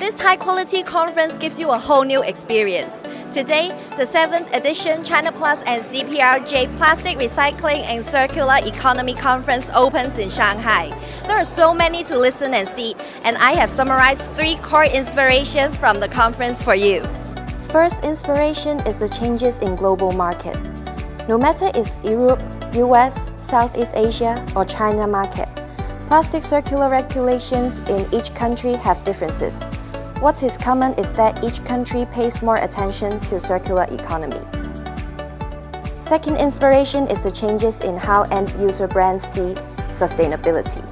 This high-quality conference gives you a whole new experience. Today, the 7th edition China Plus and CPRJ Plastic Recycling and Circular Economy Conference opens in Shanghai. There are so many to listen and see, and I have summarized 3 core inspirations from the conference for you. First inspiration is the changes in global market. No matter it's Europe, US, Southeast Asia, or China market, plastic circular regulations in each country have differences. What is common is that each country pays more attention to circular economy. Second inspiration is the changes in how end-user brands see sustainability.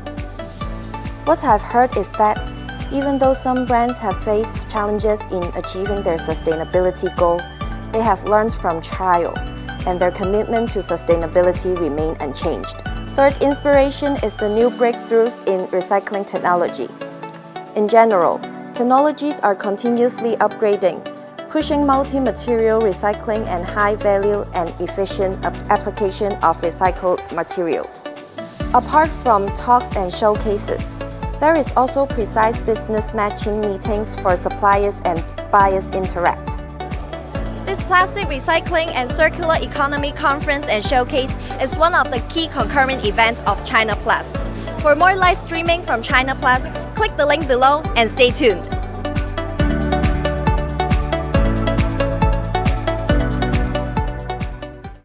What I've heard is that even though some brands have faced challenges in achieving their sustainability goal, they have learned from trial, and their commitment to sustainability remain unchanged. Third inspiration is the new breakthroughs in recycling technology. In general, technologies are continuously upgrading, pushing multi-material recycling and high-value and efficient application of recycled materials. Apart from talks and showcases, there is also precise business matching meetings for suppliers and buyers interact. This Plastic Recycling and Circular Economy Conference and Showcase is one of the key concurrent events of China Plus. For more live streaming from China Plus, click the link below and stay tuned.